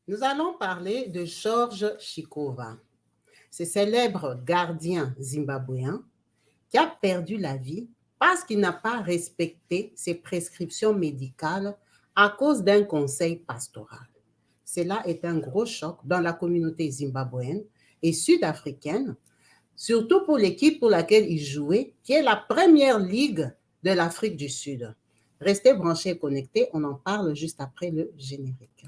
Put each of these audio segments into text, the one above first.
Nous allons parler de George Chikova, ce célèbre gardien zimbabwéen qui a perdu la vie parce qu'il n'a pas respecté ses prescriptions médicales à cause d'un conseil pastoral. Cela est un gros choc dans la communauté zimbabwéenne et sud-africaine, surtout pour l'équipe pour laquelle il jouait, qui est la première ligue de l'Afrique du Sud. Restez branchés et connectés, on en parle juste après le générique.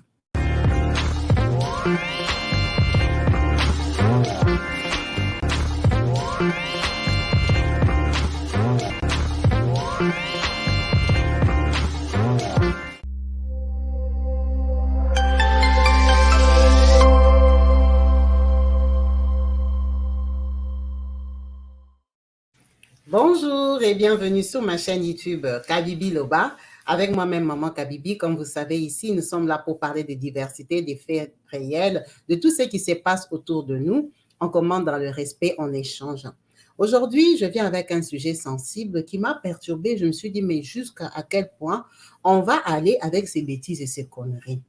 Bonjour et bienvenue sur ma chaîne YouTube Kabibi Loba, avec moi-même Maman Kabibi. Comme vous savez ici, nous sommes là pour parler de diversité, des faits réels, de tout ce qui se passe autour de nous. On commande dans le respect, on échange. Aujourd'hui, je viens avec un sujet sensible qui m'a perturbée. Je me suis dit, mais jusqu'à quel point on va aller avec ces bêtises et ces conneries.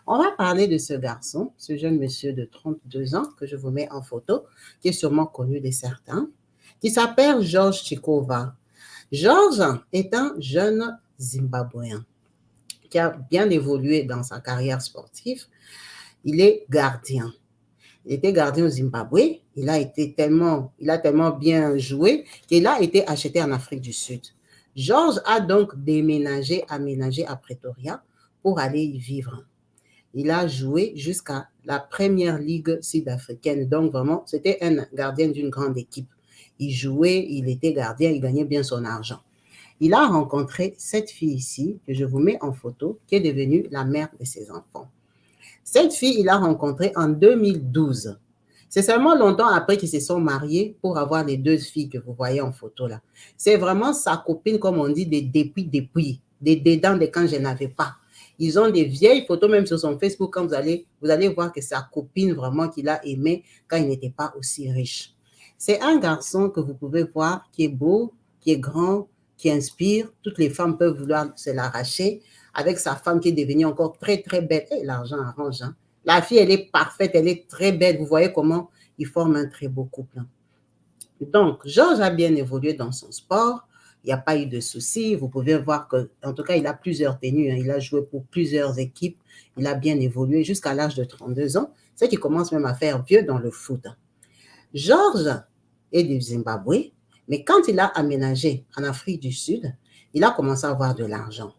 On va parler de ce garçon, ce jeune monsieur de 32 ans que je vous mets en photo, qui est sûrement connu de certains, qui s'appelle George Chikova. George est un jeune Zimbabwéen qui a bien évolué dans sa carrière sportive. Il est gardien. Il était gardien au Zimbabwe. Il a tellement bien joué qu'il a été acheté en Afrique du Sud. George a donc aménagé à Pretoria pour aller y vivre. Il a joué jusqu'à la première ligue sud-africaine. Donc vraiment, c'était un gardien d'une grande équipe. Il jouait, il était gardien, il gagnait bien son argent. Il a rencontré cette fille ici, que je vous mets en photo, qui est devenue la mère de ses enfants. Cette fille, il l'a rencontrée en 2012. C'est seulement longtemps après qu'ils se sont mariés pour avoir les deux filles que vous voyez en photo là. C'est vraiment sa copine, comme on dit, des dedans de quand je n'avais pas. Ils ont des vieilles photos, même sur son Facebook, quand vous allez voir que c'est sa copine vraiment qu'il a aimée quand il n'était pas aussi riche. C'est un garçon que vous pouvez voir qui est beau, qui est grand, qui inspire. Toutes les femmes peuvent vouloir se l'arracher avec sa femme qui est devenue encore très, très belle. Et l'argent arrange, hein. La fille, elle est parfaite, elle est très belle. Vous voyez comment ils forment un très beau couple. Donc, Georges a bien évolué dans son sport. Il n'y a pas eu de soucis. Vous pouvez voir qu'en tout cas, il a plusieurs tenues. Il a joué pour plusieurs équipes. Il a bien évolué jusqu'à l'âge de 32 ans. C'est qu'il commence même à faire vieux dans le foot. Georges est du Zimbabwe, mais quand il a aménagé en Afrique du Sud, il a commencé à avoir de l'argent.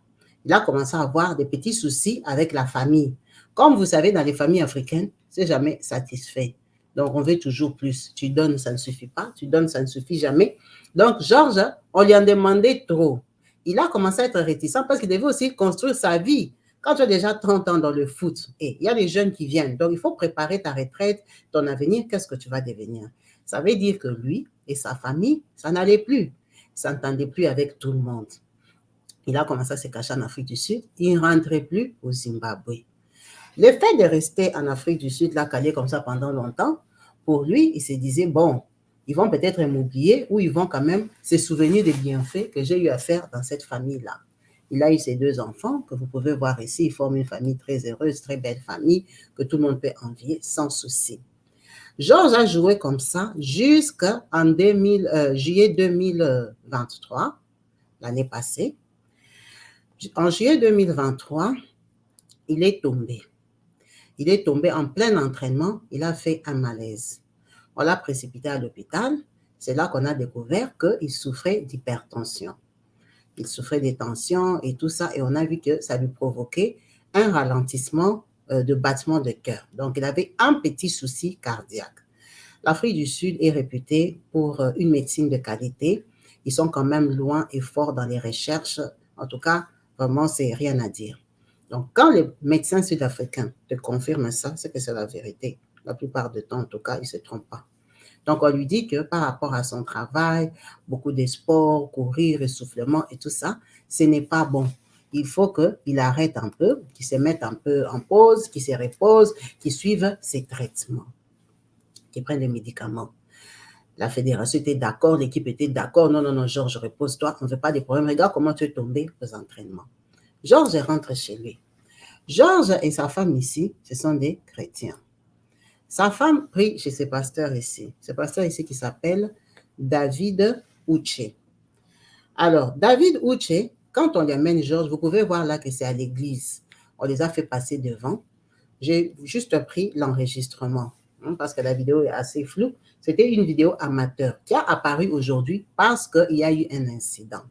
Il a commencé à avoir des petits soucis avec la famille. Comme vous savez, dans les familles africaines, c'est jamais satisfait. Donc, on veut toujours plus. Tu donnes, ça ne suffit pas. Tu donnes, ça ne suffit jamais. Donc, Georges, on lui a demandé trop. Il a commencé à être réticent parce qu'il devait aussi construire sa vie. Quand tu as déjà 30 ans dans le foot, et il y a des jeunes qui viennent. Donc, il faut préparer ta retraite, ton avenir, qu'est-ce que tu vas devenir. Ça veut dire que lui et sa famille, ça n'allait plus. Il ne s'entendait plus avec tout le monde. Il a commencé à se cacher en Afrique du Sud. Il ne rentrait plus au Zimbabwe. Le fait de rester en Afrique du Sud, là, calé comme ça pendant longtemps, pour lui, il se disait, bon, ils vont peut-être m'oublier ou ils vont quand même se souvenir des bienfaits que j'ai eu à faire dans cette famille-là. Il a eu ses deux enfants que vous pouvez voir ici. Ils forment une famille très heureuse, très belle famille que tout le monde peut envier sans souci. Georges a joué comme ça jusqu'en juillet 2023, l'année passée. En juillet 2023, il est tombé. Il est tombé en plein entraînement. Il a fait un malaise. On l'a précipité à l'hôpital. C'est là qu'on a découvert qu'il souffrait d'hypertension. Il souffrait des tensions et tout ça, et on a vu que ça lui provoquait un ralentissement de battement de cœur. Donc, il avait un petit souci cardiaque. L'Afrique du Sud est réputée pour une médecine de qualité. Ils sont quand même loin et forts dans les recherches. En tout cas, vraiment, c'est rien à dire. Donc, quand les médecins sud-africains te confirment ça, c'est que c'est la vérité. La plupart du temps, en tout cas, ils ne se trompent pas. Donc, on lui dit que par rapport à son travail, beaucoup de sport, courir, essoufflement et tout ça, ce n'est pas bon. Il faut qu'il arrête un peu, qu'il se mette un peu en pause, qu'il se repose, qu'il suive ses traitements, qu'il prenne des médicaments. La fédération était d'accord, l'équipe était d'accord. Non, non, non, Georges, repose-toi, on ne veut pas des problèmes. Regarde comment tu es tombé aux entraînements. Georges rentre chez lui. Georges et sa femme ici, ce sont des chrétiens. Sa femme prie chez ce pasteur ici. Ce pasteur ici qui s'appelle David Uche. Alors, David Uche, quand on lui amène Georges, vous pouvez voir là que c'est à l'église. On les a fait passer devant. J'ai juste pris l'enregistrement parce que la vidéo est assez floue. C'était une vidéo amateur qui a apparu aujourd'hui parce qu'il y a eu un incident.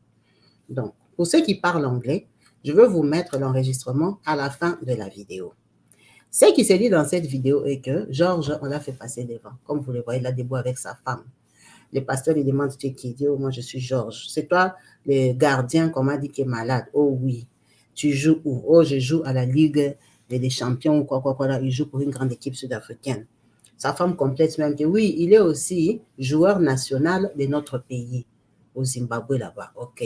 Donc, pour ceux qui parlent anglais, je veux vous mettre l'enregistrement à la fin de la vidéo. Ce qui s'est dit dans cette vidéo est que Georges, on l'a fait passer devant. Comme vous le voyez, il a debout avec sa femme. Le pasteur lui demande, tu es qui? Il dit, oh, moi je suis Georges. C'est toi le gardien qu'on m'a dit qui est malade. Oh oui. Tu joues où? Oh, je joue à la Ligue des champions ou quoi. Il joue pour une grande équipe sud-africaine. Sa femme complète même que oui, il est aussi joueur national de notre pays, au Zimbabwe là-bas. OK.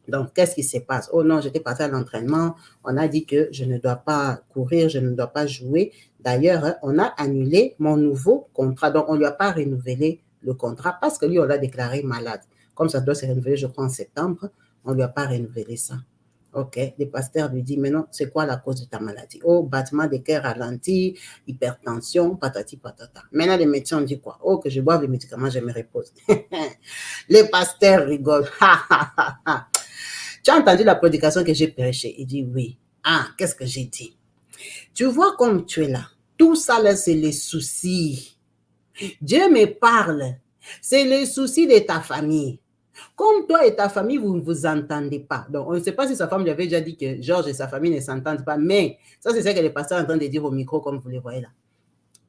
Donc, qu'est-ce qui se passe? Oh non, j'étais partie à l'entraînement. On a dit que je ne dois pas courir, je ne dois pas jouer. D'ailleurs, on a annulé mon nouveau contrat. Donc, on ne lui a pas renouvelé le contrat parce que lui, on l'a déclaré malade. Comme ça doit se renouveler, je crois, en septembre, on ne lui a pas renouvelé ça. OK. Le pasteur lui dit, mais non, c'est quoi la cause de ta maladie? Oh, battement de cœur ralenti, hypertension, patati patata. Maintenant, les médecins ont dit quoi? Oh, que je boive les médicaments, je me repose. Les pasteurs rigolent. Tu as entendu la prédication que j'ai prêchée? Il dit oui. Ah, qu'est-ce que j'ai dit? Tu vois comme tu es là. Tout ça là, c'est les soucis. Dieu me parle. C'est les soucis de ta famille. Comme toi et ta famille, vous ne vous entendez pas. Donc, on ne sait pas si sa femme lui avait déjà dit que Georges et sa famille ne s'entendent pas, mais ça, c'est ce que le pasteur est en train de dire au micro, comme vous le voyez là.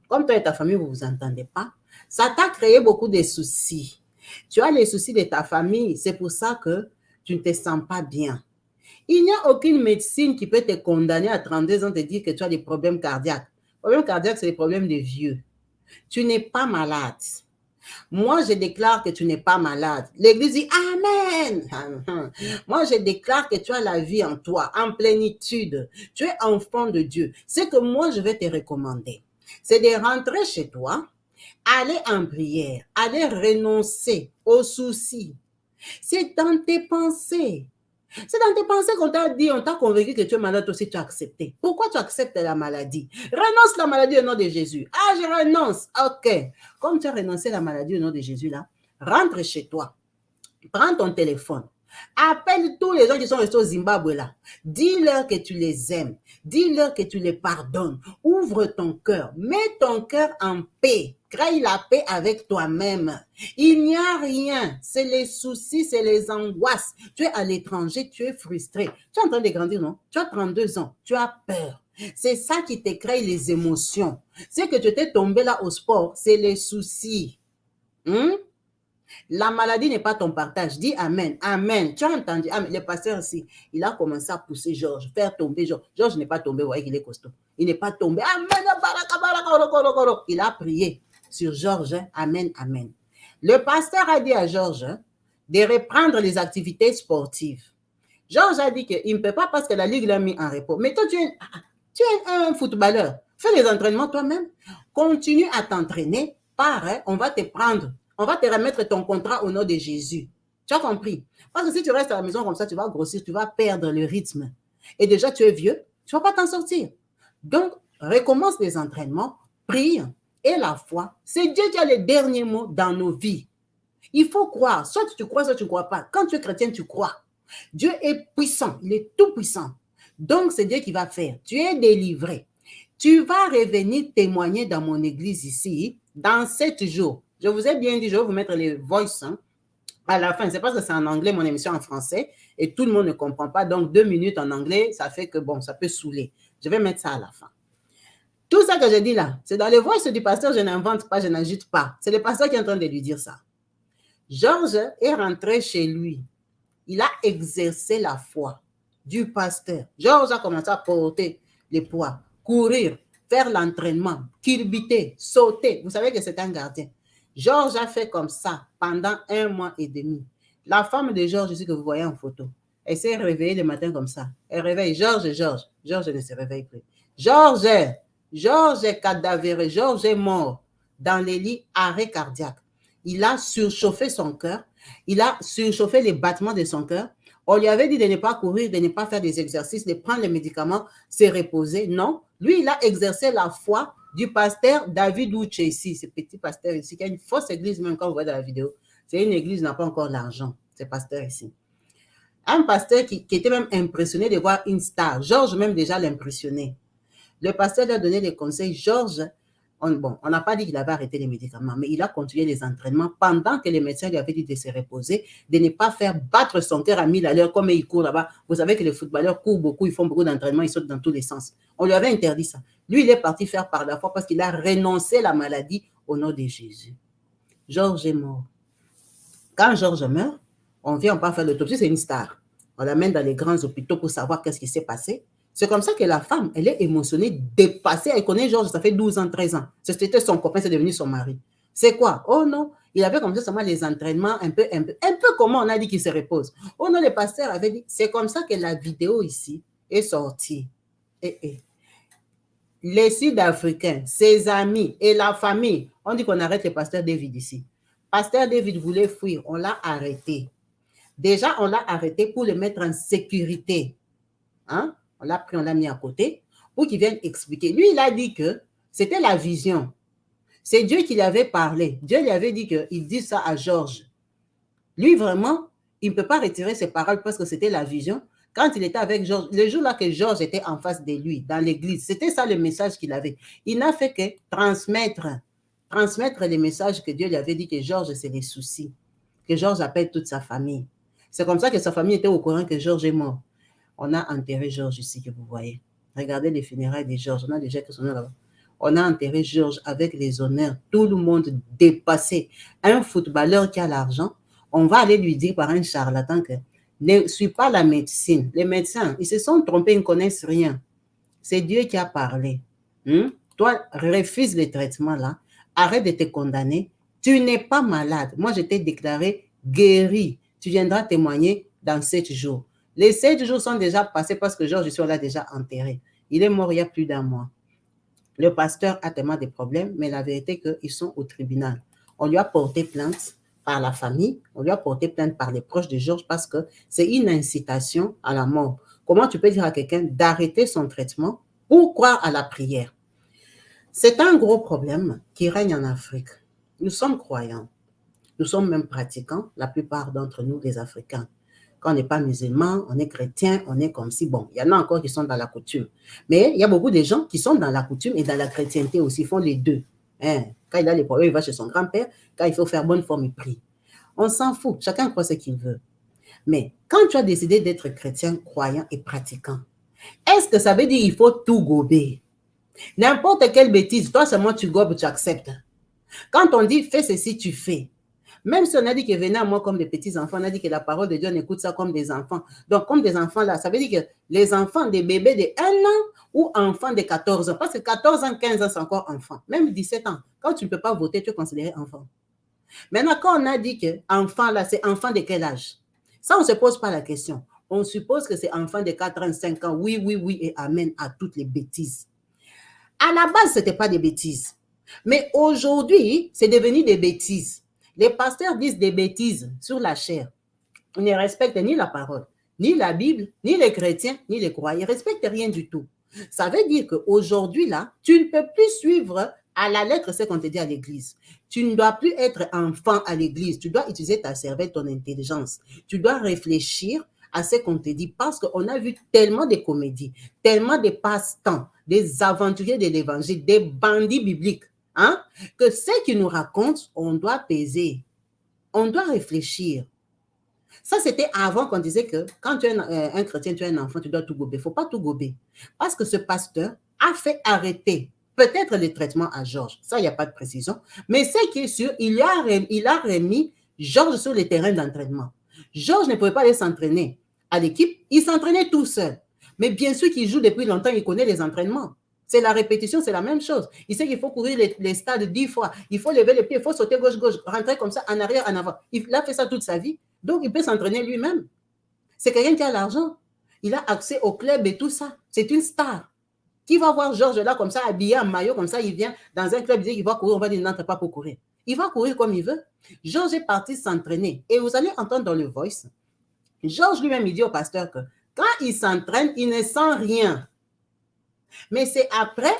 Comme toi et ta famille, vous ne vous entendez pas, ça t'a créé beaucoup de soucis. Tu as les soucis de ta famille, c'est pour ça que tu ne te sens pas bien. Il n'y a aucune médecine qui peut te condamner à 32 ans et te dire que tu as des problèmes cardiaques. Les problèmes cardiaques, c'est les problèmes des vieux. Tu n'es pas malade. Moi, je déclare que tu n'es pas malade. L'Église dit Amen. Moi, je déclare que tu as la vie en toi, en plénitude. Tu es enfant de Dieu. Ce que moi, je vais te recommander, c'est de rentrer chez toi, aller en prière, aller renoncer aux soucis. C'est dans tes pensées. C'est dans tes pensées qu'on t'a dit, on t'a convaincu que tu es malade, aussi tu as accepté. Pourquoi tu acceptes la maladie? Renonce la maladie au nom de Jésus. Ah, je renonce. OK. Comme tu as renoncé la maladie au nom de Jésus, là, rentre chez toi. Prends ton téléphone. Appelle tous les gens qui sont restés au Zimbabwe là. Dis-leur que tu les aimes. Dis-leur que tu les pardonnes. Ouvre ton cœur. Mets ton cœur en paix. Crée la paix avec toi-même. Il n'y a rien. C'est les soucis, c'est les angoisses. Tu es à l'étranger, tu es frustré. Tu es en train de grandir, non? Tu as 32 ans. Tu as peur. C'est ça qui te crée les émotions. C'est que tu t'es tombé là au sport. C'est les soucis. La maladie n'est pas ton partage. Dis Amen. Amen. Tu as entendu? Amen. Le pasteur ici, il a commencé à pousser Georges, faire tomber Georges. Georges n'est pas tombé, vous voyez qu'il est costaud. Il n'est pas tombé. Amen. Il a prié sur Georges. Amen. Amen. Le pasteur a dit à Georges de reprendre les activités sportives. Georges a dit qu'il ne peut pas parce que la Ligue l'a mis en repos. Mais toi, tu es un footballeur. Fais les entraînements toi-même. Continue à t'entraîner. On va te prendre. On va te remettre ton contrat au nom de Jésus. Tu as compris? Parce que si tu restes à la maison comme ça, tu vas grossir, tu vas perdre le rythme. Et déjà, tu es vieux, tu ne vas pas t'en sortir. Donc, recommence les entraînements, prie, et la foi. C'est Dieu qui a les derniers mots dans nos vies. Il faut croire. Soit tu crois, soit tu ne crois pas. Quand tu es chrétien, tu crois. Dieu est puissant, il est tout puissant. Donc, c'est Dieu qui va faire. Tu es délivré. Tu vas revenir témoigner dans mon église ici, dans 7 jours. Je vous ai bien dit, je vais vous mettre les voices à la fin. C'est parce que c'est en anglais, mon émission en français, et tout le monde ne comprend pas. Donc, 2 minutes en anglais, ça fait que, bon, ça peut saouler. Je vais mettre ça à la fin. Tout ça que je dis là, c'est dans les voices du pasteur, je n'invente pas, je n'ajoute pas. C'est le pasteur qui est en train de lui dire ça. Georges est rentré chez lui. Il a exercé la foi du pasteur. Georges a commencé à porter les poids, courir, faire l'entraînement, culbuter, sauter. Vous savez que c'est un gardien. Georges a fait comme ça pendant 1 mois et demi. La femme de Georges, ici que vous voyez en photo, elle s'est réveillée le matin comme ça. Elle réveille Georges. Georges ne se réveille plus. Georges est cadavéré. Georges est mort dans les lits, arrêt cardiaque. Il a surchauffé son cœur. Il a surchauffé les battements de son cœur. On lui avait dit de ne pas courir, de ne pas faire des exercices, de prendre les médicaments, se reposer. Non, lui, il a exercé la foi du pasteur David Uche ici, ce petit pasteur ici, qui a une fausse église, même quand vous voyez dans la vidéo. C'est une église qui n'a pas encore l'argent, ce pasteur ici. Un pasteur qui était même impressionné de voir une star. Georges même déjà l'impressionnait. Le pasteur lui a donné des conseils. Georges, on n'a pas dit qu'il avait arrêté les médicaments, mais il a continué les entraînements pendant que les médecins lui avaient dit de se reposer, de ne pas faire battre son cœur à 1000 à l'heure comme il court là-bas. Vous savez que les footballeurs courent beaucoup, ils font beaucoup d'entraînements, ils sautent dans tous les sens. On lui avait interdit ça. Lui, il est parti faire par la foi parce qu'il a renoncé à la maladie au nom de Jésus. Georges est mort. Quand Georges meurt, on vient, on part faire l'autopsie, c'est une star. On l'amène dans les grands hôpitaux pour savoir qu'est-ce qui s'est passé. C'est comme ça que la femme, elle est émotionnée, dépassée. Elle connaît Georges, ça fait 12 ans, 13 ans. C'était son copain, c'est devenu son mari. C'est quoi? Oh non, il avait comme ça seulement les entraînements, un peu comme on a dit qu'il se repose. Oh non, le pasteur avait dit, c'est comme ça que la vidéo ici est sortie. Les Sud-Africains, ses amis et la famille, on dit qu'on arrête le pasteur David ici. Pasteur David voulait fuir, on l'a arrêté. Déjà, on l'a arrêté pour le mettre en sécurité. Hein? On l'a pris, on l'a mis à côté pour qu'il vienne expliquer. Lui, il a dit que c'était la vision. C'est Dieu qui lui avait parlé. Dieu lui avait dit qu'il dit ça à Georges. Lui, vraiment, il ne peut pas retirer ses paroles parce que c'était la vision. Quand il était avec Georges, le jour-là que Georges était en face de lui, dans l'église, c'était ça le message qu'il avait. Il n'a fait que transmettre les messages que Dieu lui avait dit que Georges, c'est les soucis. Que Georges appelle toute sa famille. C'est comme ça que sa famille était au courant que Georges est mort. On a enterré Georges ici, que vous voyez. Regardez les funérailles de Georges. On a déjà que son nom là-bas. On a enterré Georges avec les honneurs. Tout le monde dépassé. Un footballeur qui a l'argent, on va aller lui dire par un charlatan que ne suis pas la médecine. Les médecins, ils se sont trompés, ils ne connaissent rien. C'est Dieu qui a parlé. Toi, refuse les traitements là. Arrête de te condamner. Tu n'es pas malade. Moi, je t'ai déclaré guéri. Tu viendras témoigner dans 7 jours. Les 7 jours sont déjà passés parce que Georges l'a déjà enterré. Il est mort il y a plus d'1 mois. Le pasteur a tellement de problèmes, mais la vérité est qu'ils sont au tribunal. On lui a porté plainte par la famille, on lui a porté plainte par les proches de Georges parce que c'est une incitation à la mort. Comment tu peux dire à quelqu'un d'arrêter son traitement pour croire à la prière? C'est un gros problème qui règne en Afrique. Nous sommes croyants, nous sommes même pratiquants, la plupart d'entre nous, les Africains. Quand on n'est pas musulman, on est chrétien, on est comme si, bon, il y en a encore qui sont dans la coutume. Mais il y a beaucoup de gens qui sont dans la coutume et dans la chrétienté aussi, ils font les deux. Quand il a les problèmes, il va chez son grand-père. Quand il faut faire bonne forme, il prie. On s'en fout, chacun croit ce qu'il veut. Mais quand tu as décidé d'être chrétien, croyant et pratiquant, est-ce que ça veut dire qu'il faut tout gober? N'importe quelle bêtise, toi seulement tu gobes, tu acceptes. Quand on dit fais ceci, tu fais. Même si on a dit que venez à moi comme des petits-enfants, on a dit que la parole de Dieu, on écoute ça comme des enfants. Donc, comme des enfants là, ça veut dire que les enfants, des bébés de 1 an ou enfants de 14 ans, parce que 14 ans, 15 ans, c'est encore enfant. Même 17 ans, quand tu ne peux pas voter, tu es considéré enfant. Maintenant, quand on a dit que enfant là, c'est enfant de quel âge? Ça, on ne se pose pas la question. On suppose que c'est enfant de 4 ans, 5 ans. Oui, oui, oui, et amen à toutes les bêtises. À la base, ce n'était pas des bêtises. Mais aujourd'hui, c'est devenu des bêtises. Les pasteurs disent des bêtises sur la chair. Ils ne respectent ni la parole, ni la Bible, ni les chrétiens, ni les croyants. Ils ne respectent rien du tout. Ça veut dire qu'aujourd'hui, là, tu ne peux plus suivre à la lettre ce qu'on te dit à l'église. Tu ne dois plus être enfant à l'église. Tu dois utiliser ta cervelle, ton intelligence. Tu dois réfléchir à ce qu'on te dit parce qu'on a vu tellement de comédies, tellement de passe-temps, des aventuriers de l'évangile, des bandits bibliques, hein, que ce qu'ils nous racontent, on doit peser. On doit réfléchir. Ça, c'était avant qu'on disait que quand tu es un chrétien, tu es un enfant, tu dois tout gober. Il ne faut pas tout gober. Parce que ce pasteur a fait arrêter peut-être les traitements à Georges. Ça, il n'y a pas de précision. Mais ce qui est sûr, il a remis Georges sur les terrains d'entraînement. Georges ne pouvait pas aller s'entraîner à l'équipe. Il s'entraînait tout seul. Mais bien sûr qu'il joue depuis longtemps, il connaît les entraînements. C'est la répétition, c'est la même chose. Il sait qu'il faut courir les stades 10 fois. Il faut lever les pieds, il faut sauter gauche-gauche, rentrer comme ça, en arrière, en avant. Il a fait ça toute sa vie. Donc, il peut s'entraîner lui-même. C'est quelqu'un qui a l'argent. Il a accès au club et tout ça. C'est une star. Qui va voir Georges là comme ça, habillé en maillot, comme ça, il vient dans un club, il dit qu'il va courir, on va dire qu'il n'entre pas pour courir. Il va courir comme il veut. Georges est parti s'entraîner. Et vous allez entendre dans le voice, Georges lui-même, il dit au pasteur que quand il s'entraîne, il ne sent rien. Mais c'est après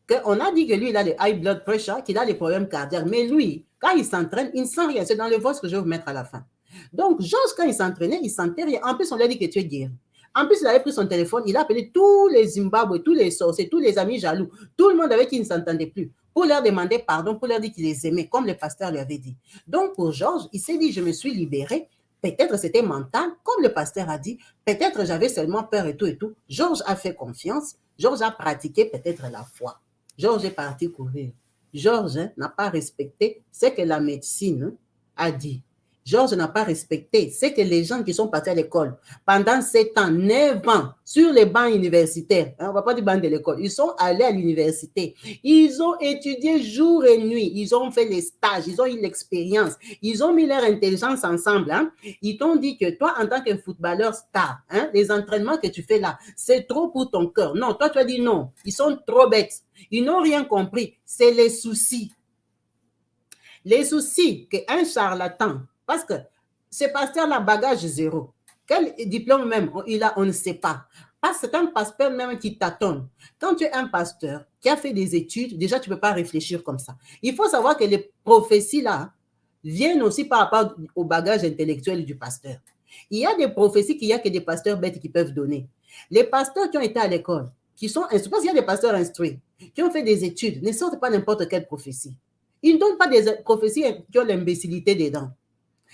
qu'on a dit que lui, il a le high blood pressure, qu'il a des problèmes cardiaques. Mais lui, quand il s'entraîne, il ne sent rien. C'est dans le voice que je vais vous mettre à la fin. Donc, Georges, quand il s'entraînait, il sentait rien. En plus, on lui a dit que tu es guéri. En plus, il avait pris son téléphone, il a appelé tous les Zimbabwe, tous les sorciers, tous les amis jaloux, tout le monde avec qui il ne s'entendait plus, pour leur demander pardon, pour leur dire qu'il les aimait, comme le pasteur lui avait dit. Donc, pour Georges, il s'est dit, je me suis libéré. Peut-être c'était mental, comme le pasteur a dit. Peut-être j'avais seulement peur et tout et tout. Georges a fait confiance. Georges a pratiqué peut-être la foi. Georges est parti courir. Georges n'a pas respecté ce que la médecine a dit. Georges n'a pas respecté ce que les gens qui sont partis à l'école pendant 7 ans, 9 ans, sur les bancs universitaires, on ne va pas dire bancs de l'école, ils sont allés à l'université, ils ont étudié jour et nuit, ils ont fait les stages, ils ont eu l'expérience, ils ont mis leur intelligence ensemble, ils t'ont dit que toi, en tant que footballeur star, les entraînements que tu fais là, c'est trop pour ton cœur. Non, toi, tu as dit non, ils sont trop bêtes, ils n'ont rien compris, c'est les soucis. Les soucis qu'un charlatan, parce que ce pasteur-là, bagage zéro. Quel diplôme même il a, on ne sait pas. Parce que c'est un pasteur même qui tâtonne. Quand tu es un pasteur qui a fait des études, déjà, tu ne peux pas réfléchir comme ça. Il faut savoir que les prophéties, là, viennent aussi par rapport au bagage intellectuel du pasteur. Il y a des prophéties qu'il n'y a que des pasteurs bêtes qui peuvent donner. Les pasteurs qui ont été à l'école, qui sont instruits, parce qu'il y a des pasteurs instruits, qui ont fait des études, ne sortent pas n'importe quelle prophétie. Ils ne donnent pas des prophéties qui ont l'imbécilité dedans.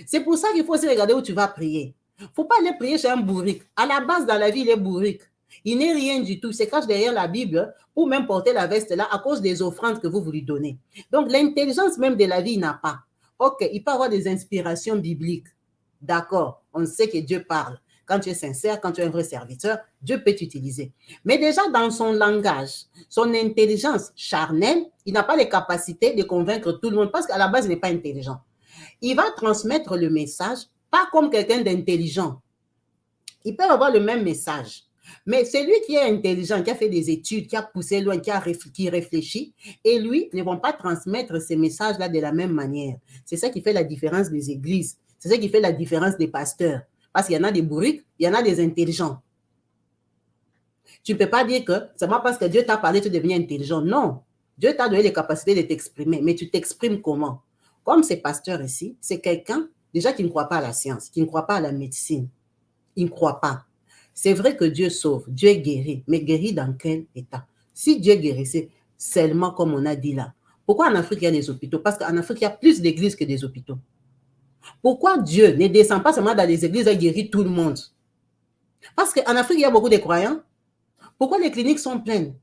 C'est pour ça qu'il faut aussi regarder où tu vas prier. Il ne faut pas aller prier chez un bourrique. À la base, dans la vie, il est bourrique. Il n'est rien du tout. Il se cache derrière la Bible pour même porter la veste là à cause des offrandes que vous lui donnez. Donc, l'intelligence même de la vie, il n'a pas. Ok, il peut avoir des inspirations bibliques. D'accord, on sait que Dieu parle. Quand tu es sincère, quand tu es un vrai serviteur, Dieu peut t'utiliser. Mais déjà dans son langage, son intelligence charnelle, il n'a pas les capacités de convaincre tout le monde parce qu'à la base, il n'est pas intelligent. Il va transmettre le message, pas comme quelqu'un d'intelligent. Ils peuvent avoir le même message. Mais celui qui est intelligent, qui a fait des études, qui a poussé loin, qui réfléchit, et lui ne vont pas transmettre ces messages-là de la même manière. C'est ça qui fait la différence des églises. C'est ça qui fait la différence des pasteurs. Parce qu'il y en a des bourriques, il y en a des intelligents. Tu ne peux pas dire que seulement parce que Dieu t'a parlé, tu deviens intelligent. Non. Dieu t'a donné les capacités de t'exprimer, mais tu t'exprimes comment? Comme ces pasteurs ici, c'est quelqu'un déjà qui ne croit pas à la science, qui ne croit pas à la médecine. Il ne croit pas. C'est vrai que Dieu sauve, Dieu guérit, mais guérit dans quel état? Si Dieu guérissait seulement comme on a dit là, pourquoi en Afrique il y a des hôpitaux? Parce qu'en Afrique, il y a plus d'églises que des hôpitaux. Pourquoi Dieu ne descend pas seulement dans les églises et guérit tout le monde? Parce qu'en Afrique, il y a beaucoup de croyants. Pourquoi les cliniques sont pleines?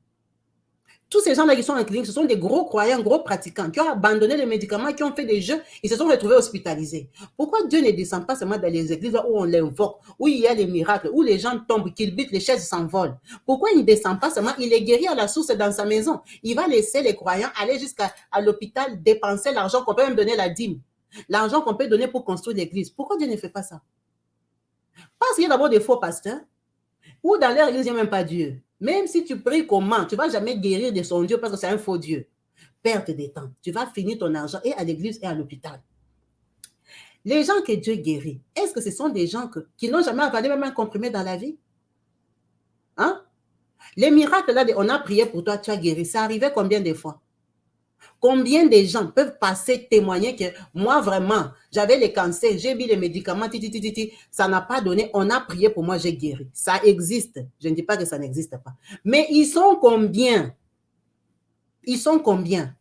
Tous ces gens-là qui sont en clinique, ce sont des gros croyants, gros pratiquants, qui ont abandonné les médicaments, qui ont fait des jeux, ils se sont retrouvés hospitalisés. Pourquoi Dieu ne descend pas seulement dans les églises où on l'invoque, où il y a les miracles, où les gens tombent, qu'ils butent, les chaises s'envolent? Pourquoi il ne descend pas seulement, il est guéri à la source dans sa maison? Il va laisser les croyants aller jusqu'à l'hôpital, dépenser l'argent qu'on peut même donner la dîme, l'argent qu'on peut donner pour construire l'église. Pourquoi Dieu ne fait pas ça? Parce qu'il y a d'abord des faux pasteurs, ou dans leur église, il n'y a même pas Dieu. Même si tu pries comment, tu ne vas jamais guérir de son Dieu parce que c'est un faux Dieu. Perte de temps. Tu vas finir ton argent et à l'église et à l'hôpital. Les gens que Dieu guérit, est-ce que ce sont des gens qui n'ont jamais avalé même un comprimé dans la vie? Hein? Les miracles là, on a prié pour toi, tu as guéri. Ça arrivait combien de fois? Combien de gens peuvent passer témoigner que moi vraiment, j'avais les cancers, j'ai mis les médicaments, ça n'a pas donné, on a prié pour moi, j'ai guéri. Ça existe. Je ne dis pas que ça n'existe pas. Mais ils sont combien? Ils sont combien?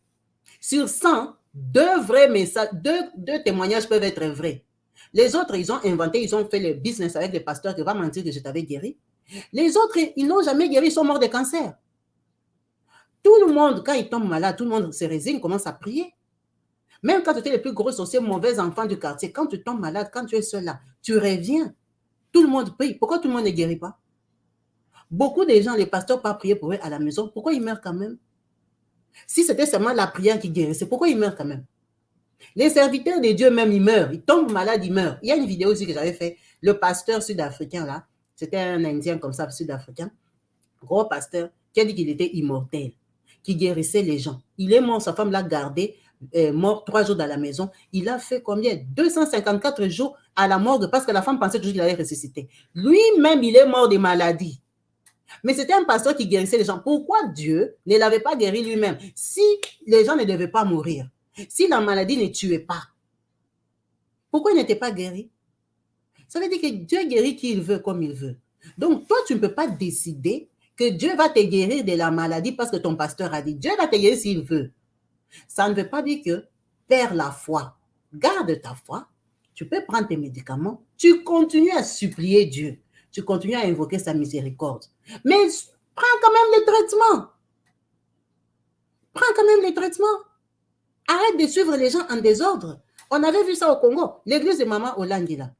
Sur 100, deux vrais messages, deux témoignages peuvent être vrais. Les autres, ils ont inventé, ils ont fait le business avec les pasteurs qui vont mentir que je t'avais guéri. Les autres, ils n'ont jamais guéri, ils sont morts de cancer. Tout le monde, quand il tombe malade, tout le monde se résigne, commence à prier. Même quand tu étais le plus gros sorcier, mauvais enfant du quartier, quand tu tombes malade, quand tu es seul là, tu reviens. Tout le monde prie. Pourquoi tout le monde ne guérit pas? Beaucoup de gens, les pasteurs, pas prier pour eux à la maison. Pourquoi ils meurent quand même? Si c'était seulement la prière qui guérissait, pourquoi ils meurent quand même? Les serviteurs de Dieu même, ils meurent. Ils tombent malades, ils meurent. Il y a une vidéo aussi que j'avais fait. Le pasteur sud-africain là, c'était un Indien comme ça, sud-africain, gros pasteur, qui a dit qu'il était immortel, qui guérissait les gens. Il est mort, sa femme l'a gardé est mort 3 jours dans la maison. Il a fait combien? 254 jours à la morgue parce que la femme pensait toujours qu'il allait ressusciter. Lui-même, il est mort de maladie. Mais c'était un pasteur qui guérissait les gens. Pourquoi Dieu ne l'avait pas guéri lui-même? Si les gens ne devaient pas mourir, si la maladie ne tuait pas, pourquoi il n'était pas guéri? Ça veut dire que Dieu guérit qui il veut, comme il veut. Donc, toi, tu ne peux pas décider que Dieu va te guérir de la maladie parce que ton pasteur a dit. Dieu va te guérir s'il veut. Ça ne veut pas dire que perds la foi. Garde ta foi. Tu peux prendre tes médicaments. Tu continues à supplier Dieu. Tu continues à invoquer sa miséricorde. Mais prends quand même les traitements. Prends quand même les traitements. Arrête de suivre les gens en désordre. On avait vu ça au Congo. L'église de Maman Olandila.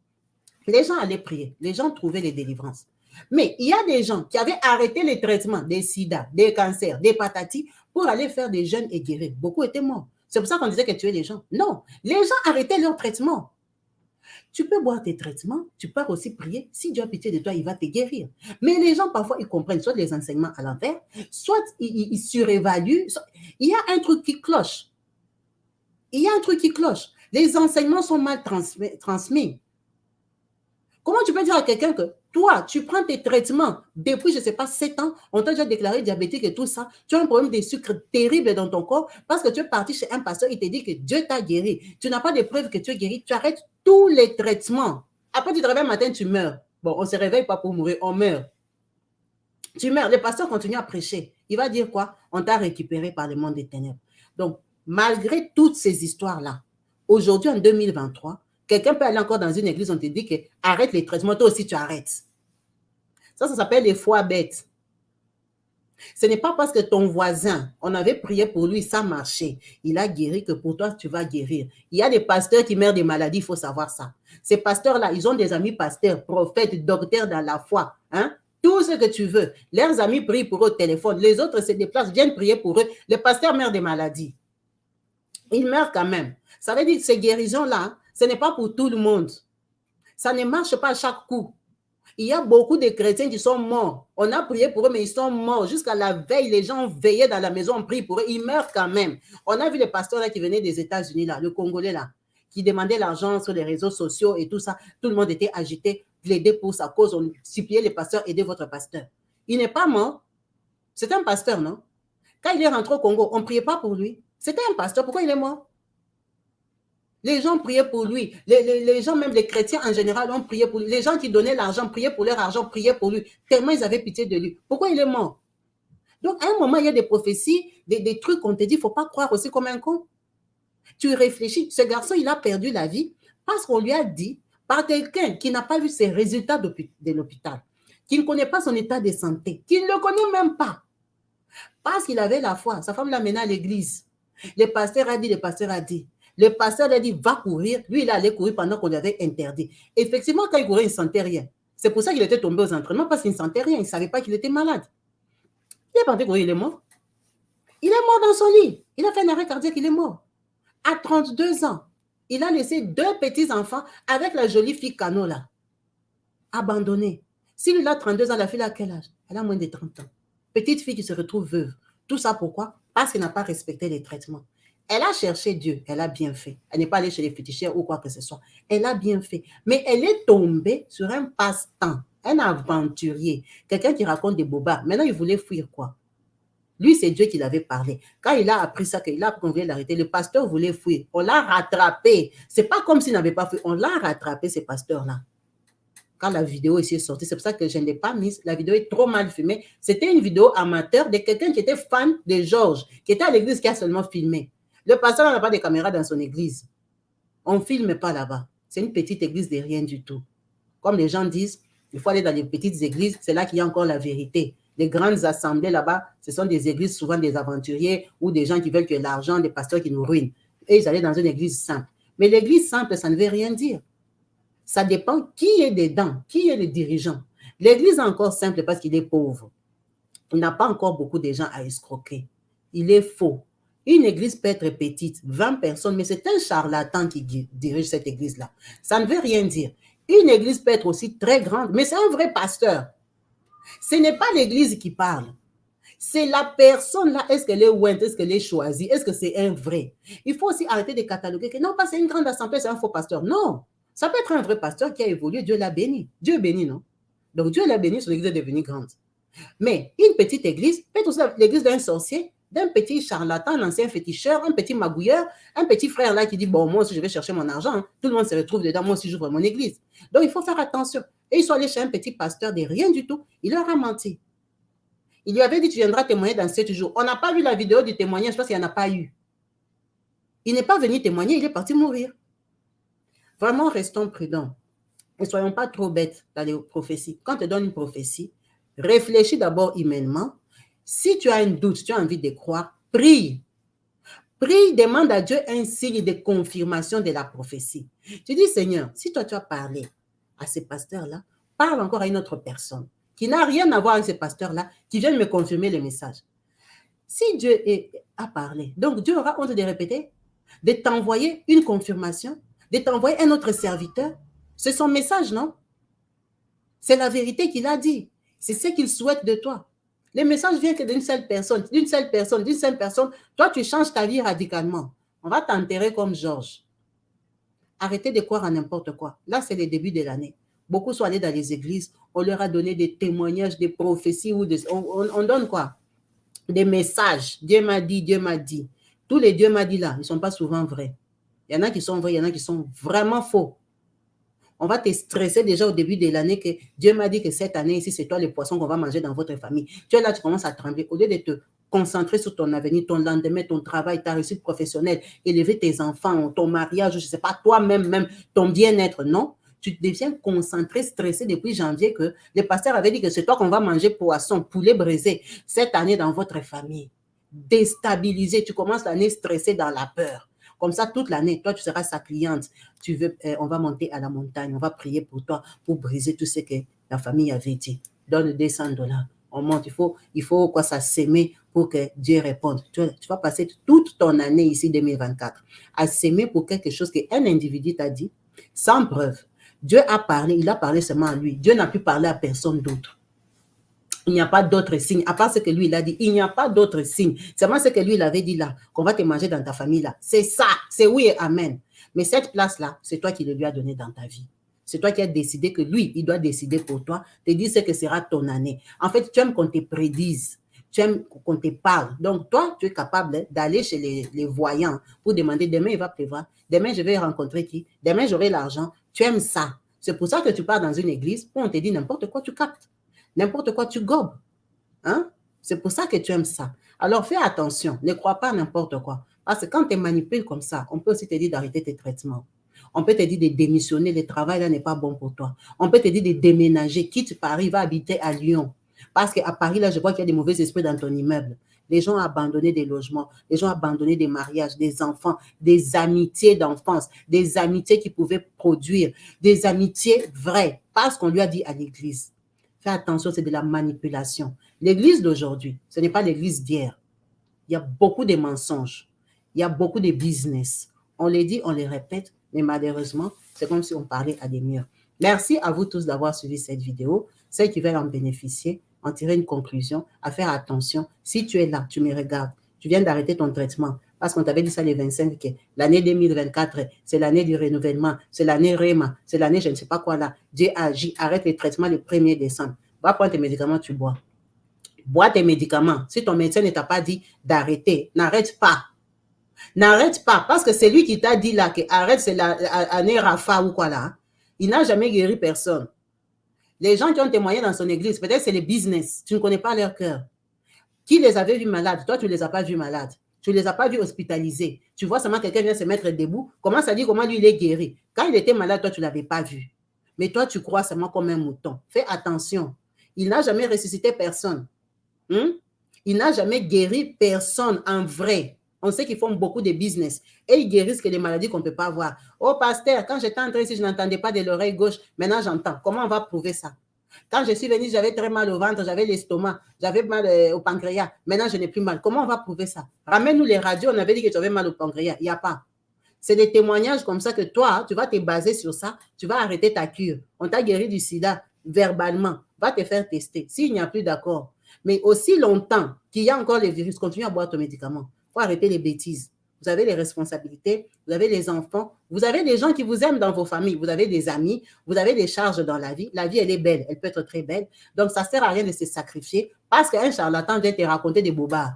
Les gens allaient prier. Les gens trouvaient les délivrances. Mais il y a des gens qui avaient arrêté les traitements des sida, des cancers, des patatis pour aller faire des jeûnes et guérir. Beaucoup étaient morts. C'est pour ça qu'on disait que tuer les gens. Non, les gens arrêtaient leur traitement. Tu peux boire tes traitements, tu peux aussi prier. Si Dieu a pitié de toi, il va te guérir. Mais les gens, parfois, ils comprennent soit les enseignements à l'envers, soit ils surévaluent. Il y a un truc qui cloche. Il y a un truc qui cloche. Les enseignements sont mal transmis. Comment tu peux dire à quelqu'un que toi, tu prends tes traitements depuis, je ne sais pas, 7 ans, on t'a déjà déclaré diabétique et tout ça, tu as un problème de sucre terrible dans ton corps parce que tu es parti chez un pasteur, il te dit que Dieu t'a guéri. Tu n'as pas de preuves que tu es guéri, tu arrêtes tous les traitements. Après, tu te réveilles le matin, tu meurs. Bon, on ne se réveille pas pour mourir, on meurt. Tu meurs, le pasteur continue à prêcher. Il va dire quoi? On t'a récupéré par le monde des ténèbres. Donc, malgré toutes ces histoires-là, aujourd'hui, en 2023, quelqu'un peut aller encore dans une église, on te dit que arrête les traitements, toi aussi tu arrêtes. Ça s'appelle les foi bêtes. Ce n'est pas parce que ton voisin, on avait prié pour lui, ça marchait, il a guéri que pour toi, tu vas guérir. Il y a des pasteurs qui meurent des maladies, il faut savoir ça. Ces pasteurs-là, ils ont des amis pasteurs, prophètes, docteurs dans la foi. Hein? Tout ce que tu veux. Leurs amis prient pour eux au téléphone. Les autres se déplacent, viennent prier pour eux. Le pasteur meurt des maladies. Il meurt quand même. Ça veut dire que ces guérisons-là, ce n'est pas pour tout le monde. Ça ne marche pas à chaque coup. Il y a beaucoup de chrétiens qui sont morts. On a prié pour eux, mais ils sont morts. Jusqu'à la veille, les gens veillaient dans la maison, on prie pour eux. Ils meurent quand même. On a vu les pasteurs là, qui venaient des États-Unis, là, le Congolais, là, qui demandaient l'argent sur les réseaux sociaux et tout ça. Tout le monde était agité, plaidé pour sa cause. On suppliait les pasteurs, aidez votre pasteur. Il n'est pas mort. C'est un pasteur, non? Quand il est rentré au Congo, on ne priait pas pour lui. C'était un pasteur. Pourquoi il est mort? Les gens priaient pour lui. Les gens, même les chrétiens en général, ont prié pour lui. Les gens qui donnaient l'argent, priaient pour leur argent, priaient pour lui. Tellement ils avaient pitié de lui. Pourquoi il est mort? Donc, à un moment, il y a des prophéties, des trucs qu'on te dit, il ne faut pas croire aussi comme un con. Tu réfléchis. Ce garçon, il a perdu la vie parce qu'on lui a dit, par quelqu'un qui n'a pas vu ses résultats de l'hôpital, qui ne connaît pas son état de santé, qui ne le connaît même pas. Parce qu'il avait la foi. Sa femme l'a mené à l'église. Le pasteur a dit, Le pasteur a dit, va courir. Lui, il allait courir pendant qu'on lui avait interdit. Effectivement, quand il courait, il ne sentait rien. C'est pour ça qu'il était tombé aux entraînements, parce qu'il ne sentait rien. Il ne savait pas qu'il était malade. Il est parti courir, il est mort. Il est mort dans son lit. Il a fait un arrêt cardiaque, il est mort. À 32 ans, il a laissé 2 petits-enfants avec la jolie fille Canola. Abandonnée. S'il a 32 ans, la fille a quel âge? Elle a moins de 30 ans. Petite fille qui se retrouve veuve. Tout ça pourquoi? Parce qu'elle n'a pas respecté les traitements. Elle a cherché Dieu, elle a bien fait. Elle n'est pas allée chez les féticheurs ou quoi que ce soit. Elle a bien fait. Mais elle est tombée sur un passe-temps, un aventurier, quelqu'un qui raconte des bobards. Maintenant, il voulait fuir quoi? Lui, c'est Dieu qui l'avait parlé. Quand il a appris ça, qu'il a qu'on voulait l'arrêter, le pasteur voulait fuir. On l'a rattrapé. C'est pas comme s'il n'avait pas fui. On l'a rattrapé, ces pasteurs-là. Quand la vidéo est sortie, c'est pour ça que je ne l'ai pas mise. La vidéo est trop mal filmée. C'était une vidéo amateur de quelqu'un qui était fan de Georges, qui était à l'église, qui a seulement filmé. Le pasteur n'a pas de caméra dans son église. On ne filme pas là-bas. C'est une petite église de rien du tout. Comme les gens disent, il faut aller dans les petites églises, c'est là qu'il y a encore la vérité. Les grandes assemblées là-bas, ce sont des églises, souvent des aventuriers ou des gens qui veulent que l'argent, des pasteurs qui nous ruinent. Et ils allaient dans une église simple. Mais l'église simple, ça ne veut rien dire. Ça dépend qui est dedans, qui est le dirigeant. L'église est encore simple parce qu'il est pauvre. Il n'a pas encore beaucoup de gens à escroquer. Il est faux. Une église peut être petite, 20 personnes, mais c'est un charlatan qui dirige cette église-là. Ça ne veut rien dire. Une église peut être aussi très grande, mais c'est un vrai pasteur. Ce n'est pas l'église qui parle. C'est la personne là, est-ce qu'elle est ouinte, est-ce qu'elle est choisie, est-ce que c'est un vrai? Il faut aussi arrêter de cataloguer que non, pas c'est une grande assemblée, c'est un faux pasteur. Non, ça peut être un vrai pasteur qui a évolué, Dieu l'a béni. Dieu est béni, non? Donc Dieu l'a béni, son église est devenue grande. Mais une petite église peut être aussi l'église d'un sorcier, d'un petit charlatan, un ancien féticheur, un petit magouilleur, un petit frère là qui dit, bon, moi aussi je vais chercher mon argent, hein. Tout le monde se retrouve dedans, moi aussi j'ouvre mon église. Donc il faut faire attention. Et ils sont allés chez un petit pasteur de rien du tout, il leur a menti. Il lui avait dit, tu viendras témoigner dans 7 jours. On n'a pas vu la vidéo du témoignage parce qu'il n'y en a pas eu. Il n'est pas venu témoigner, il est parti mourir. Vraiment, restons prudents. Ne soyons pas trop bêtes dans les prophéties. Quand on te donne une prophétie, réfléchis d'abord humainement. Si tu as un doute, tu as envie de croire, prie. Prie, demande à Dieu un signe de confirmation de la prophétie. Tu dis, Seigneur, si toi tu as parlé à ces pasteurs-là, parle encore à une autre personne qui n'a rien à voir avec ces pasteurs-là, qui viennent me confirmer le message. Si Dieu a parlé, donc Dieu aura honte de répéter, de t'envoyer une confirmation, de t'envoyer un autre serviteur. C'est son message, non? C'est la vérité qu'il a dit. C'est ce qu'il souhaite de toi. Le message vient que d'une seule personne, d'une seule personne, d'une seule personne. Toi, tu changes ta vie radicalement. On va t'enterrer comme Georges. Arrêtez de croire à n'importe quoi. Là, c'est le début de l'année. Beaucoup sont allés dans les églises. On leur a donné des témoignages, des prophéties. On donne quoi? Des messages. Dieu m'a dit, Dieu m'a dit. Tous les Dieu m'a dit là, ils ne sont pas souvent vrais. Il y en a qui sont vrais, il y en a qui sont vraiment faux. On va te stresser déjà au début de l'année que Dieu m'a dit que cette année ici, c'est toi les poissons qu'on va manger dans votre famille. Tu es là, tu commences à trembler. Au lieu de te concentrer sur ton avenir, ton lendemain, ton travail, ta réussite professionnelle, élever tes enfants, ton mariage, je ne sais pas, toi-même, même ton bien-être, non. Tu deviens concentré, stressé depuis janvier que le pasteur avait dit que c'est toi qu'on va manger poisson, poulet braisé cette année dans votre famille. Déstabilisé, tu commences l'année stressé dans la peur. Comme ça, toute l'année, toi, tu seras sa cliente. Tu veux, on va monter à la montagne, on va prier pour toi, pour briser tout ce que la famille avait dit. Donne 200 $. On monte, il faut quoi, ça s'aimer pour que Dieu réponde. Tu vas passer toute ton année ici, 2024, à s'aimer pour quelque chose qu'un individu t'a dit, sans preuve. Dieu a parlé, il a parlé seulement à lui. Dieu n'a pu parler à personne d'autre. Il n'y a pas d'autre signe, à part ce que lui, il a dit. Il n'y a pas d'autre signe. Seulement ce que lui, il avait dit là, qu'on va te manger dans ta famille là. C'est ça, c'est oui et amen. Mais cette place-là, c'est toi qui le lui as donné dans ta vie. C'est toi qui as décidé que lui, il doit décider pour toi, te dire ce que sera ton année. En fait, tu aimes qu'on te prédise. Tu aimes qu'on te parle. Donc, toi, tu es capable d'aller chez les voyants pour demander, demain, il va pleuvoir. Demain, je vais rencontrer qui? Demain, j'aurai l'argent. Tu aimes ça. C'est pour ça que tu pars dans une église où on te dit n'importe quoi, tu captes. N'importe quoi, tu gobes. Hein? C'est pour ça que tu aimes ça. Alors, fais attention. Ne crois pas n'importe quoi. Parce que quand tu es manipulé comme ça, on peut aussi te dire d'arrêter tes traitements. On peut te dire de démissionner. Le travail là n'est pas bon pour toi. On peut te dire de déménager. Quitte Paris, va habiter à Lyon. Parce qu'à Paris, là, je vois qu'il y a des mauvais esprits dans ton immeuble. Les gens ont abandonné des logements. Les gens ont abandonné des mariages, des enfants, des amitiés d'enfance, des amitiés qui pouvaient produire, des amitiés vraies. Parce qu'on lui a dit à l'église. Fais attention, c'est de la manipulation. L'église d'aujourd'hui, ce n'est pas l'église d'hier. Il y a beaucoup de mensonges. Il y a beaucoup de business. On les dit, on les répète, mais malheureusement, c'est comme si on parlait à des murs. Merci à vous tous d'avoir suivi cette vidéo. Ceux qui veulent en bénéficier, en tirer une conclusion, à faire attention. Si tu es là, tu me regardes, tu viens d'arrêter ton traitement, parce qu'on t'avait dit ça les 25, que l'année 2024, c'est l'année du renouvellement, c'est l'année REMA, c'est l'année je ne sais pas quoi là. Dieu agit, arrête les traitements le 1er décembre. Va prendre tes médicaments, tu bois. Bois tes médicaments. Si ton médecin ne t'a pas dit d'arrêter, n'arrête pas. N'arrête pas, parce que c'est lui qui t'a dit là que arrête, c'est l'année Rafa ou quoi là. Il n'a jamais guéri personne. Les gens qui ont témoigné dans son église, peut-être c'est les business. Tu ne connais pas leur cœur. Qui les avait vus malades? Toi, tu ne les as pas vus malades. Tu ne les as pas vus hospitalisés. Tu vois seulement quelqu'un vient se mettre debout. Comment ça dit comment lui, il est guéri? Quand il était malade, toi, tu ne l'avais pas vu. Mais toi, tu crois seulement comme un mouton. Fais attention. Il n'a jamais ressuscité personne. Il n'a jamais guéri personne en vrai. On sait qu'ils font beaucoup de business. Et ils guérissent que les maladies qu'on ne peut pas voir. Oh, pasteur, quand j'étais entré ici, je n'entendais pas de l'oreille gauche. Maintenant, j'entends. Comment on va prouver ça? Quand je suis venue, j'avais très mal au ventre, j'avais l'estomac, j'avais mal au pancréas. Maintenant, je n'ai plus mal. Comment on va prouver ça? Ramène-nous les radios, on avait dit que tu avais mal au pancréas. Il n'y a pas. C'est des témoignages comme ça que toi, tu vas te baser sur ça, tu vas arrêter ta cure. On t'a guéri du sida verbalement. Va te faire tester. S'il n'y a plus d'accord. Mais aussi longtemps qu'il y a encore les virus, continue à boire ton médicament. Il faut arrêter les bêtises. Vous avez les responsabilités, vous avez les enfants, vous avez des gens qui vous aiment dans vos familles, vous avez des amis, vous avez des charges dans la vie. La vie, elle est belle, elle peut être très belle. Donc, ça ne sert à rien de se sacrifier parce qu'un charlatan vient te raconter des bobards.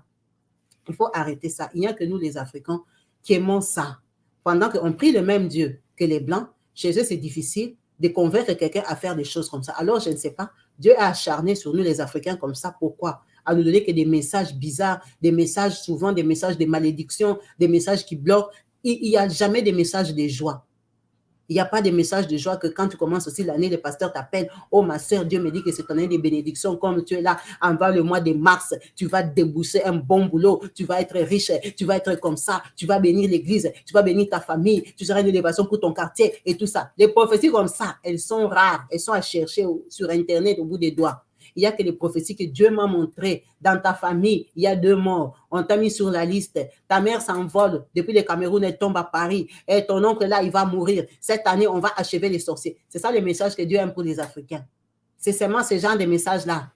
Il faut arrêter ça. Il n'y a que nous, les Africains, qui aimons ça. Pendant qu'on prie le même Dieu que les Blancs, chez eux, c'est difficile de convaincre quelqu'un à faire des choses comme ça. Alors, je ne sais pas, Dieu a acharné sur nous, les Africains, comme ça. Pourquoi? À nous donner que des messages bizarres, des messages, souvent des messages de malédiction, des messages qui bloquent. Il n'y a jamais des messages de joie. Il n'y a pas de message de joie que quand tu commences aussi l'année, le pasteur t'appelle. Oh, ma sœur, Dieu me dit que c'est ton année de bénédiction. Comme tu es là, avant le mois de mars, tu vas débourser un bon boulot. Tu vas être riche. Tu vas être comme ça. Tu vas bénir l'église. Tu vas bénir ta famille. Tu seras une élévation pour ton quartier et tout ça. Les prophéties comme ça, elles sont rares. Elles sont à chercher sur Internet au bout des doigts. Il n'y a que les prophéties que Dieu m'a montrées. Dans ta famille, il y a 2 morts. On t'a mis sur la liste. Ta mère s'envole depuis le Cameroun, elle tombe à Paris. Et ton oncle là, il va mourir. Cette année, on va achever les sorciers. C'est ça le message que Dieu aime pour les Africains. C'est seulement ce genre de messages-là.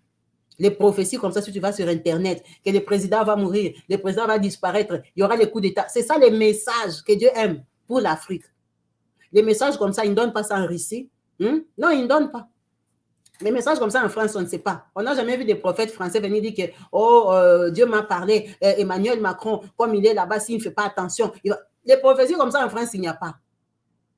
Les prophéties comme ça, si tu vas sur Internet, que le président va mourir, le président va disparaître, il y aura les coups d'État. C'est ça les messages que Dieu aime pour l'Afrique. Les messages comme ça, il ne donne pas ça en Russie. Non, il ne donne pas. Les messages comme ça en France, on ne sait pas. On n'a jamais vu des prophètes français venir dire que oh, Dieu m'a parlé, Emmanuel Macron, comme il est là-bas, s'il ne fait pas attention. Les prophéties comme ça en France, il n'y a pas.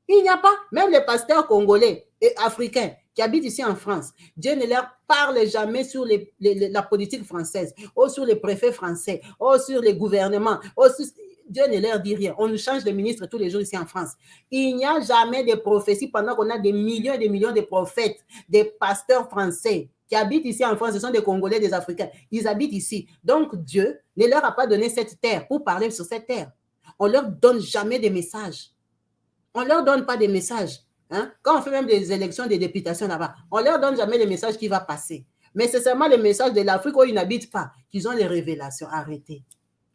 Il n'y a pas. Même les pasteurs congolais et africains qui habitent ici en France, Dieu ne leur parle jamais sur la politique française, ou sur les préfets français, ou sur les gouvernements, Dieu ne leur dit rien. On nous change de ministre tous les jours ici en France. Il n'y a jamais de prophéties pendant qu'on a des millions et des millions de prophètes, des pasteurs français qui habitent ici en France. Ce sont des Congolais, des Africains. Ils habitent ici. Donc Dieu ne leur a pas donné cette terre pour parler sur cette terre. On ne leur donne jamais de messages. On ne leur donne pas des messages. Hein? Quand on fait même des élections, des députations là-bas, on ne leur donne jamais les messages qui vont passer. Mais c'est seulement les messages de l'Afrique où ils n'habitent pas qu'ils ont les révélations. Arrêtez.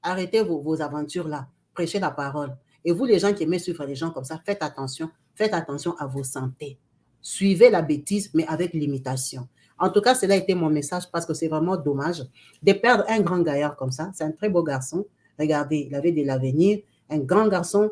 Arrêtez vos aventures là. Prêchez la parole. Et vous, les gens qui aimez suivre les gens comme ça, faites attention. Faites attention à vos santé. Suivez la bêtise, mais avec limitation. En tout cas, cela a été mon message parce que c'est vraiment dommage de perdre un grand gaillard comme ça. C'est un très beau garçon. Regardez, il avait de l'avenir. Un grand garçon,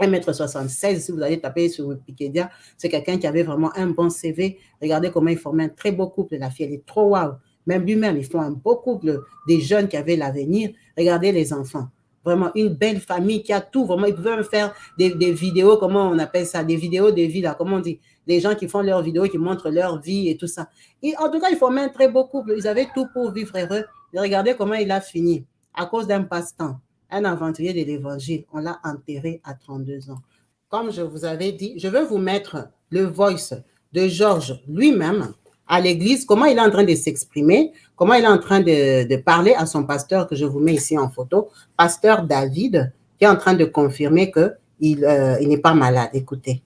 1,76 m, si vous allez taper sur Wikipédia, c'est quelqu'un qui avait vraiment un bon CV. Regardez comment il formait un très beau couple. La fille, elle est trop wow. Même lui-même, ils font un beau couple, des jeunes qui avaient l'avenir. Regardez les enfants. Vraiment, une belle famille qui a tout. Vraiment, ils pouvaient même faire des vidéos, comment on appelle ça, des vidéos de vie, là, comment on dit, les gens qui font leurs vidéos, qui montrent leur vie et tout ça. Et en tout cas, ils formaient un très beau couple. Ils avaient tout pour vivre heureux. Et regardez comment il a fini, à cause d'un passe-temps. Un aventurier de l'Évangile, on l'a enterré à 32 ans. Comme je vous avais dit, je vais vous mettre le voice de Georges lui-même à l'église, comment il est en train de s'exprimer, comment il est en train de parler à son pasteur que je vous mets ici en photo, pasteur David, qui est en train de confirmer qu'il n'est pas malade. Écoutez.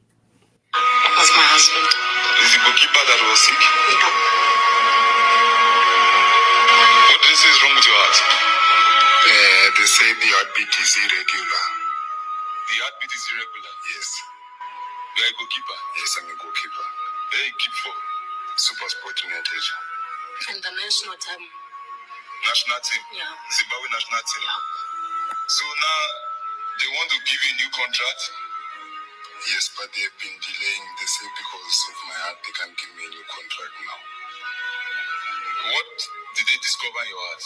Was my husband. Is the goalkeeper that was sick? No. What do they say is wrong with your heart? They say the heartbeat is irregular. The heartbeat is irregular? Yes. You are a goalkeeper? Yes, I'm a goalkeeper. Where you keep for? Super Sport United. And the national team? National team? Yeah. Zimbabwe national team? Yeah. So now, they want to give you a new contract? Yes, but they've been delaying. They say because of my heart, they can't give me a new contract now. What did they discover in your heart?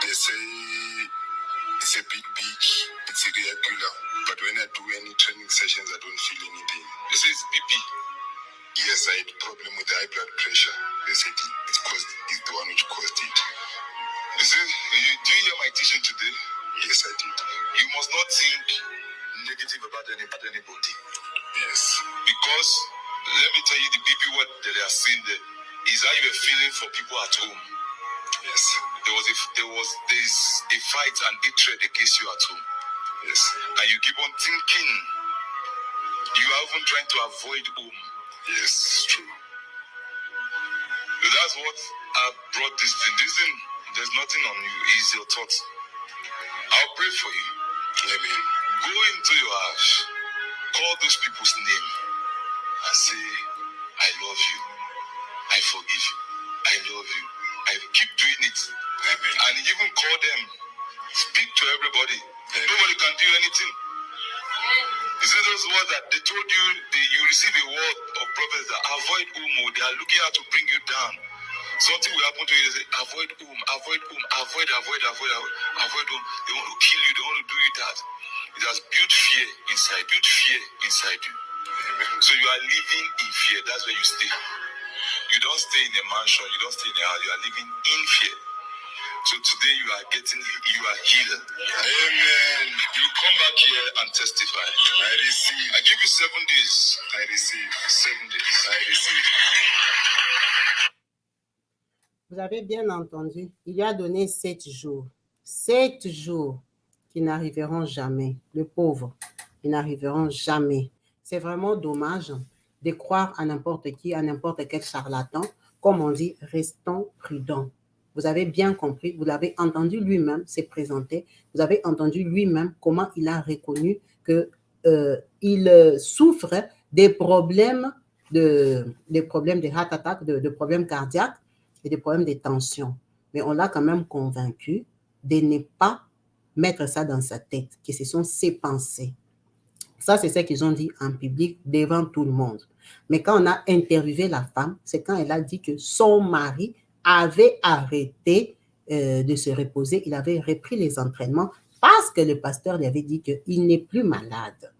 They say it's a bit big, it's irregular. But when I do any training sessions, I don't feel anything. They say it's BP. Yes, I had a problem with the high blood pressure. They said it's the one which caused it. You see, do you hear my teaching today? Yes, I did. You must not think negative about anybody. Yes. Because, let me tell you, the BP, what they are saying there, is how you are feeling for people at home. Yes. There is a fight and hatred against you at home. Yes. And you keep on thinking, you are even trying to avoid home. Yes, it's true. So that's what brought this thing. There's nothing on you. It's your thoughts. I'll pray for you. Amen. Go into your house. Call those people's name and say, I love you. I forgive you. I love you. I keep doing it. Amen. And he even called them, speak to everybody. Amen. Nobody can do anything. You see those words that they told you, you receive a word of prophets that avoid Umu. They are looking out to bring you down. Something will happen to you. They say, avoid avoid avoid They want to kill you. They want to do you that. It has built fear inside you. Amen. So you are living in fear. That's where you stay. You don't stay in a mansion. You don't stay in a house. You are living in fear. So today you are healed. Amen. You come back here and testify. I receive. I give you 7 days. I receive. 7 days. I receive. Vous avez bien entendu, il lui a donné 7 jours. 7 jours qui n'arriveront jamais. Le pauvre, ils n'arriveront jamais. C'est vraiment dommage de croire à n'importe qui, à n'importe quel charlatan. Comme on dit, restons prudents. Vous avez bien compris, vous l'avez entendu lui-même se présenter. Vous avez entendu lui-même comment il a reconnu qu'il souffre des problèmes de heart attack, de problèmes cardiaques et des problèmes de tension. Mais on l'a quand même convaincu de ne pas mettre ça dans sa tête, que ce sont ses pensées. Ça, c'est ce qu'ils ont dit en public devant tout le monde. Mais quand on a interviewé la femme, c'est quand elle a dit que son mari avait arrêté de se reposer, il avait repris les entraînements parce que le pasteur lui avait dit qu'il n'est plus malade.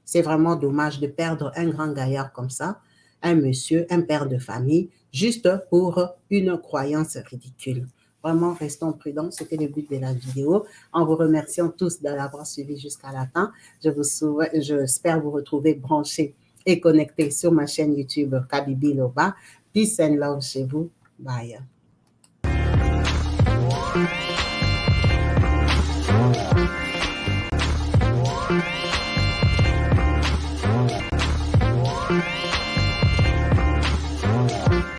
C'est vraiment dommage de perdre un grand gaillard comme ça, un monsieur, un père de famille, juste pour une croyance ridicule. Vraiment, restons prudents. C'était le but de la vidéo. En vous remerciant tous de l'avoir suivi jusqu'à la fin. J'espère vous retrouver branchés et connectés sur ma chaîne YouTube Kabibi Loba. Peace and love chez vous. Bye.